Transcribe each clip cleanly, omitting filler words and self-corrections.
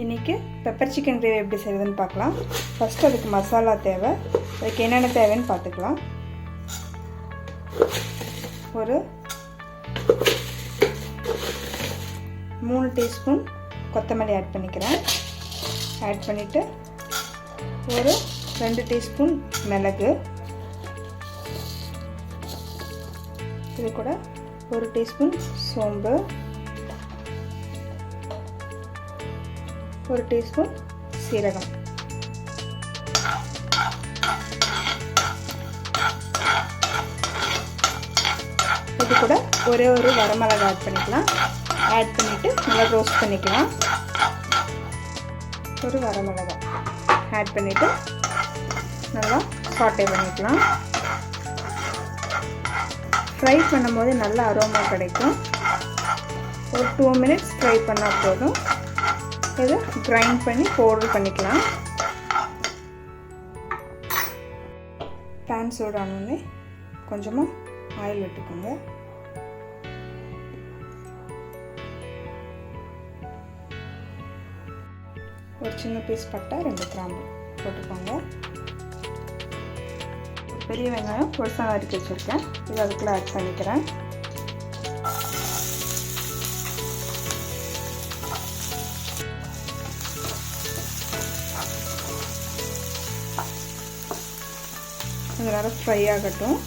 இன்றைக்கி pepper chicken gravy எப்படி செய்யுதுன்னு பார்க்கலாம். ஃபஸ்ட்டு அதுக்கு மசாலா தேவை. அதுக்கு என்னென்ன தேவைன்னு பார்த்துக்கலாம். ஒரு 3 டீஸ்பூன் கொத்தமல்லி ஆட் பண்ணிக்கிறேன். ஆட் பண்ணிவிட்டு ஒரு 2 டீஸ்பூன் மிளகு, இது கூட 1 டீஸ்பூன் சோம்பு, 1 டீஸ்பூன் சீரகம், இது கூட ஒரே ஒரு வரமிளகாய் ஆட் பண்ணிக்கலாம். ஆட் பண்ணிவிட்டு நல்லா ரோஸ்ட் பண்ணிக்கலாம். ஒரு வரமிளகாய் ஆட் பண்ணிவிட்டு நல்லா சாட்டே பண்ணிக்கலாம். ஃப்ரை பண்ணும்போது நல்ல அரோமா கிடைக்கும். ஒரு 2 மினிட்ஸ் ஃப்ரை பண்ணால் போதும். இதை கிரைண்ட் பண்ணி பவுடர் பண்ணிக்கலாம். பேன் சூடானோடனே கொஞ்சமாக ஆயில் விட்டுக்கோங்க. ஒரு சின்ன பீஸ் பட்டை, 2 கிராம்பு போட்டுக்கோங்க. பெரிய வெங்காயம் பொருசாக நறுக்கி வச்சுருக்கேன். இது அதுக்குள்ளே ஆட் பண்ணிக்கிறேன். இது நல்லா ஃப்ரை ஆகட்டும்.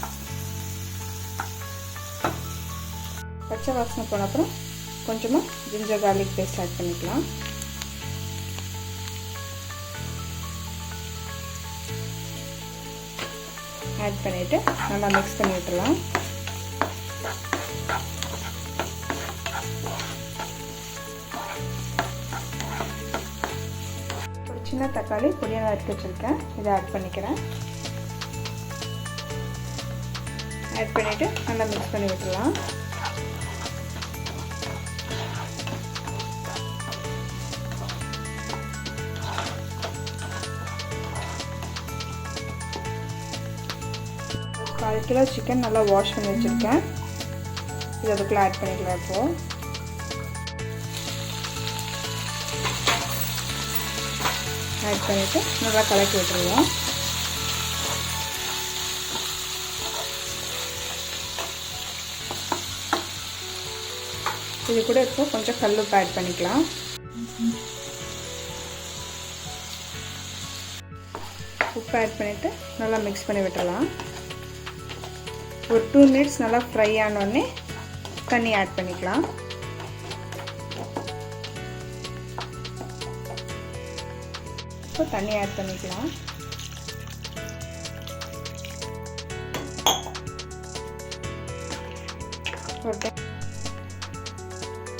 பச்சை வாசனை போன அப்புறம் கொஞ்சமாக ஜிஞ்சர் கார்லிக் பேஸ்ட் ஆட் பண்ணிக்கலாம். ஆட் பண்ணிவிட்டு நல்லா மிக்ஸ் பண்ணி விட்டுடலாம். ஒரு சின்ன தக்காளி பொடியாக எடுத்து வச்சுருக்கேன். இதை ஆட் பண்ணிக்கிறேன். ஆட் பண்ணிவிட்டு நல்லா மிக்ஸ் பண்ணி விட்டுடலாம். ஒரு 1/4 கிலோ சிக்கன் நல்லா வாஷ் பண்ணி வச்சுருக்கேன். இது அதுக்குள்ளே ஆட் பண்ணிக்கலாம். இப்போது ஆட் பண்ணிவிட்டு நல்லா கலக்கி விட்டுருவோம். இது கூட இப்போ கொஞ்சம் கல்லுப்பு ஆட் பண்ணிக்கலாம். உப்பு ஆட் பண்ணிவிட்டு நல்லா மிக்ஸ் பண்ணி விட்டுடலாம். ஒரு 2 மினிட்ஸ் நல்லா ஃப்ரை ஆனோடனே தண்ணி ஆட் பண்ணிக்கலாம். இப்போ தண்ணி ஆட் பண்ணிக்கலாம்.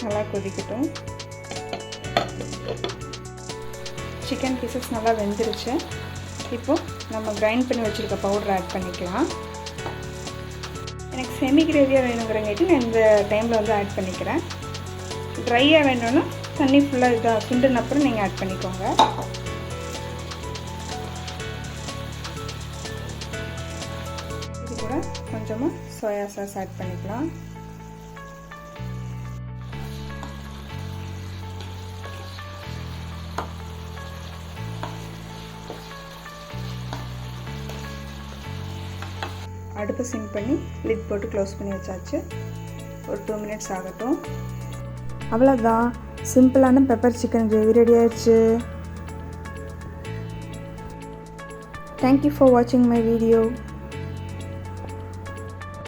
நல்லா கொதிக்கட்டும். சிக்கன் பீசஸ் நல்லா வெந்துருச்சு. இப்போது நம்ம கிரைண்ட் பண்ணி வச்சுருக்க பவுடர் ஆட் பண்ணிக்கலாம். எனக்கு செமி கிரேவியாக வேணுங்கிறங்காட்டி நான் இந்த டைமில் வந்து ஆட் பண்ணிக்கிறேன். ட்ரையாக வேணும்னா தண்ணி ஃபுல்லாக இதாக சுண்டுன அப்புறம் நீங்கள் ஆட் பண்ணிக்கோங்க. இது கூட கொஞ்சமாக சோயா சாஸ் ஆட் பண்ணிக்கலாம். அடுப்பு சிம் பண்ணி லிட் போட்டு க்ளோஸ் பண்ணி வச்சாச்சு. ஒரு 2 மினிட்ஸ் ஆகட்டும். அவ்வளோதான், சிம்பிளான பெப்பர் சிக்கன் கிரேவி ரெடி ஆயிடுச்சு. தேங்க்யூ ஃபார் வாட்சிங் மை வீடியோ.